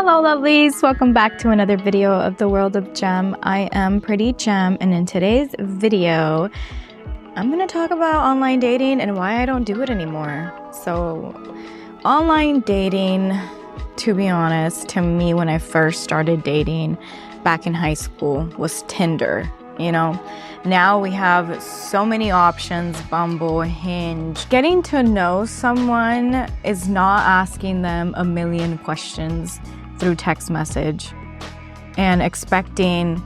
Hello lovelies, welcome back to another video of the world of Gem. I am Prwwtygem, and in today's video I'm going to talk about online dating and why I don't do it anymore. So online dating, to be honest, to me when I first started dating back in high school was Tinder. Now we have so many options, Bumble, Hinge. Getting to know someone is not asking them a million questions through text message and expecting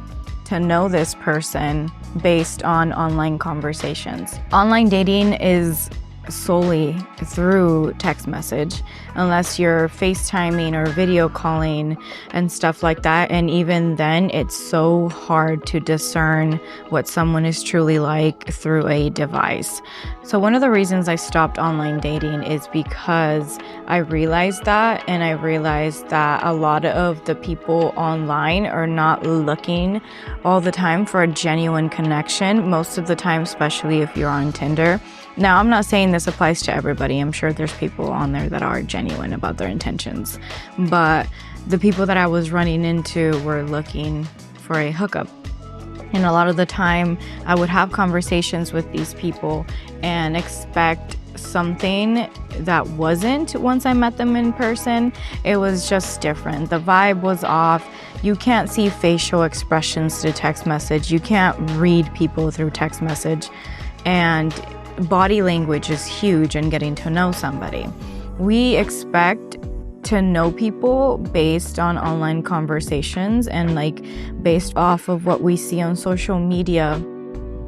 to know this person based on online conversations. Online dating is solely through text message, unless you're FaceTiming or video calling and stuff like that. And even then, it's so hard to discern what someone is truly like through a device. So one of the reasons I stopped online dating is because I realized that, and I realized that a lot of the people online are not looking all the time for a genuine connection, most of the time, especially if you're on Tinder. Now, I'm not saying this applies to everybody. I'm sure there's people on there that are genuine about their intentions. But the people that I was running into were looking for a hookup. And a lot of the time, I would have conversations with these people and expect something that wasn't once I met them in person. It was just different. The vibe was off. You can't see facial expressions through text message. You can't read people through text message. And body language is huge in getting to know somebody. We expect to know people based on online conversations and based off of what we see on social media.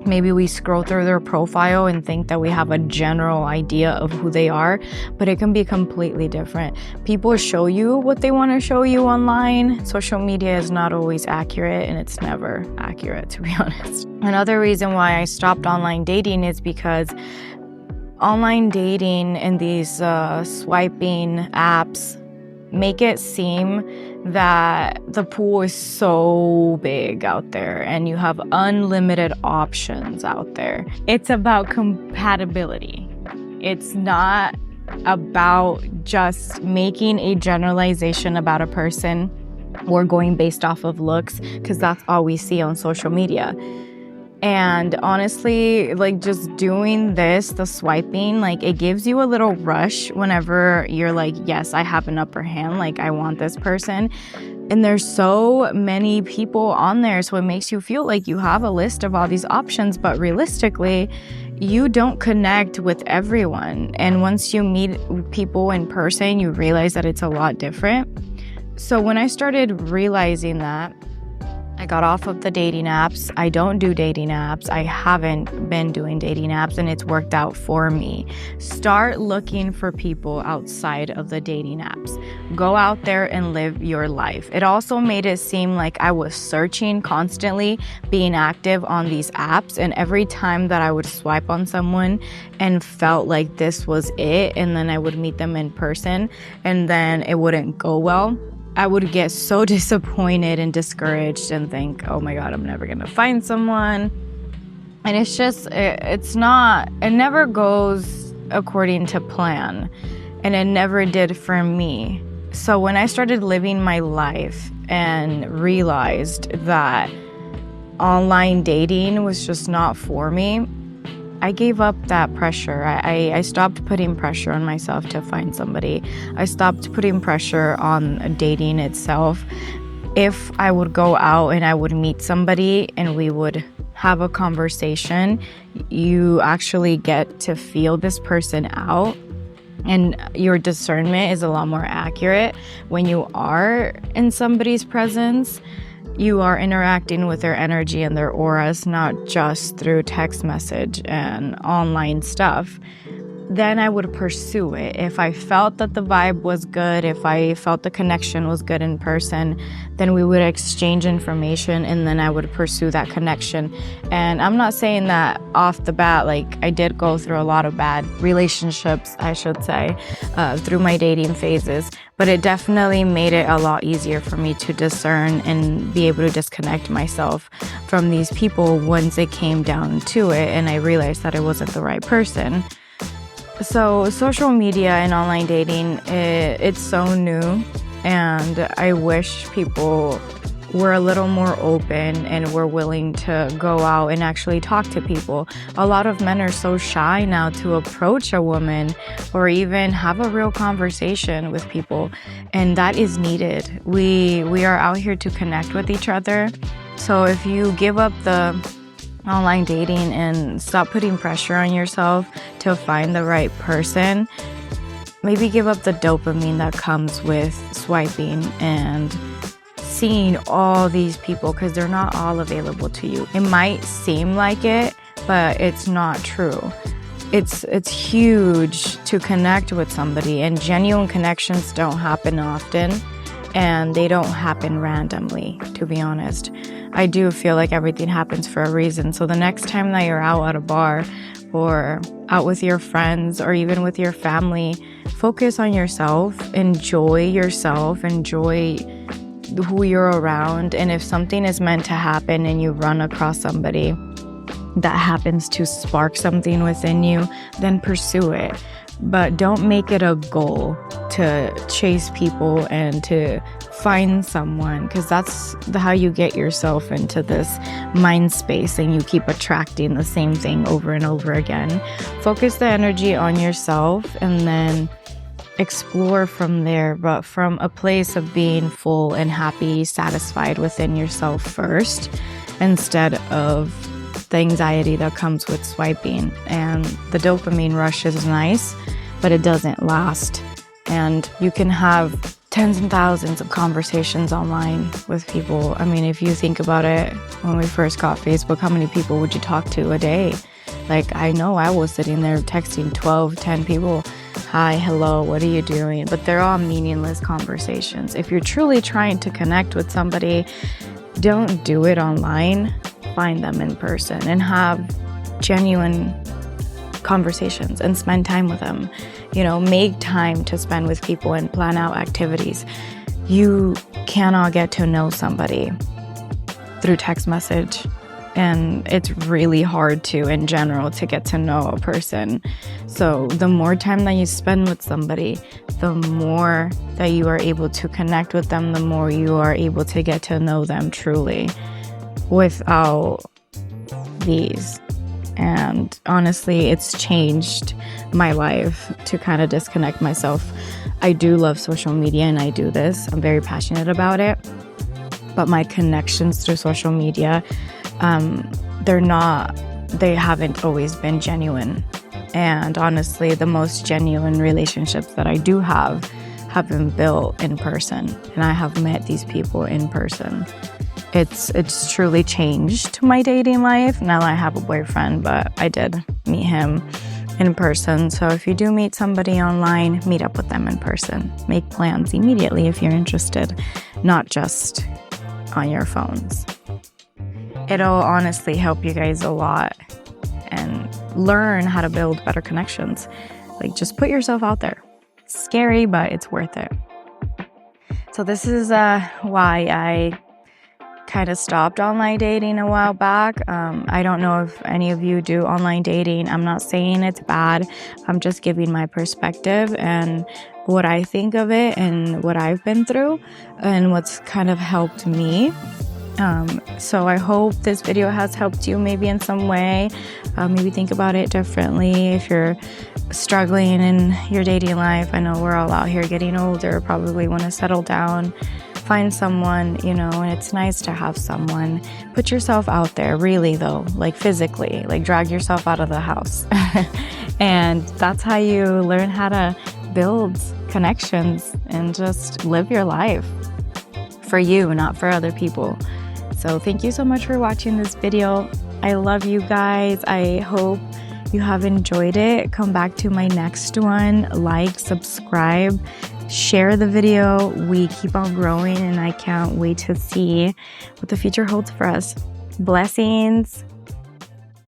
Maybe we scroll through their profile and think that we have a general idea of who they are, but it can be completely different. People show you what they want to show you online. Social media is not always accurate, and it's never accurate, to be honest. Another reason why I stopped online dating is because online dating and these swiping apps make it seem that the pool is so big out there and you have unlimited options out there. It's about compatibility. It's not about just making a generalization about a person or going based off of looks, because that's all we see on social media. And honestly, just doing this, the swiping, it gives you a little rush whenever you're like, yes, I have an upper hand, I want this person. And there's so many people on there, so it makes you feel like you have a list of all these options, but realistically, you don't connect with everyone. And once you meet people in person, you realize that it's a lot different. So when I started realizing that, I got off of the dating apps. I don't do dating apps. I haven't been doing dating apps, and it's worked out for me. Start looking for people outside of the dating apps. Go out there and live your life. It also made it seem like I was searching constantly, being active on these apps, and every time that I would swipe on someone and felt like this was it, and then I would meet them in person, and then it wouldn't go well, I would get so disappointed and discouraged and think, oh my God, I'm never gonna find someone. And it's just, it never goes according to plan. And it never did for me. So when I started living my life and realized that online dating was just not for me, I gave up that pressure. I stopped putting pressure on myself to find somebody. I stopped putting pressure on dating itself. If I would go out and I would meet somebody and we would have a conversation, you actually get to feel this person out, and your discernment is a lot more accurate when you are in somebody's presence. You are interacting with their energy and their auras, not just through text message and online stuff. Then I would pursue it. If I felt that the vibe was good, if I felt the connection was good in person, then we would exchange information, and then I would pursue that connection. And I'm not saying that off the bat, I did go through a lot of bad relationships, I should say, through my dating phases, but it definitely made it a lot easier for me to discern and be able to disconnect myself from these people once it came down to it, and I realized that it wasn't the right person. So social media and online dating, it's so new. And I wish people were a little more open and were willing to go out and actually talk to people. A lot of men are so shy now to approach a woman or even have a real conversation with people, and that is needed. We are out here to connect with each other. So if you give up the online dating and stop putting pressure on yourself to find the right person, maybe give up the dopamine that comes with swiping and seeing all these people, because they're not all available to you. It might seem like it, but it's not true. It's huge to connect with somebody, and genuine connections don't happen often, and they don't happen randomly, to be honest. I do feel like everything happens for a reason. So the next time that you're out at a bar or out with your friends or even with your family, focus on yourself, enjoy who you're around. And if something is meant to happen and you run across somebody that happens to spark something within you, then pursue it. But don't make it a goal to chase people and to find someone, because that's how you get yourself into this mind space and you keep attracting the same thing over and over again. Focus the energy on yourself and then explore from there, but from a place of being full and happy, satisfied within yourself first, instead of the anxiety that comes with swiping. And the dopamine rush is nice, but it doesn't last. And you can have tens and thousands of conversations online with people. I mean, if you think about it, when we first got Facebook, how many people would you talk to a day? Like, I know I was sitting there texting 12, 10 people. Hi, hello, what are you doing? But they're all meaningless conversations. If you're truly trying to connect with somebody, don't do it online. Find them in person and have genuine conversations and spend time with them. Make time to spend with people and plan out activities. You cannot get to know somebody through text message. And it's really hard in general, to get to know a person. So the more time that you spend with somebody, the more that you are able to connect with them, the more you are able to get to know them truly without these. And honestly, it's changed my life to kind of disconnect myself. I do love social media and I do this. I'm very passionate about it. But my connections through social media, they haven't always been genuine. And honestly, the most genuine relationships that I do have been built in person. And I have met these people in person. It's truly changed my dating life. Now I have a boyfriend, but I did meet him in person. So if you do meet somebody online, meet up with them in person. Make plans immediately if you're interested, not just on your phones. It'll honestly help you guys a lot and learn how to build better connections. Like, just put yourself out there. It's scary, but it's worth it. So this is why I kind of stopped online dating a while back. I don't know if any of you do online dating. I'm not saying it's bad. I'm just giving my perspective and what I think of it and what I've been through and what's kind of helped me. So I hope this video has helped you maybe in some way. Maybe think about it differently if you're struggling in your dating life. I know we're all out here getting older, probably want to settle down, find someone, and it's nice to have someone. Put yourself out there, really though, like physically, like drag yourself out of the house. And that's how you learn how to build connections and just live your life for you, not for other people. So thank you so much for watching this video. I love you guys. I hope you have enjoyed it. Come back to my next one. Like, subscribe, share the video. We keep on growing and I can't wait to see what the future holds for us. Blessings.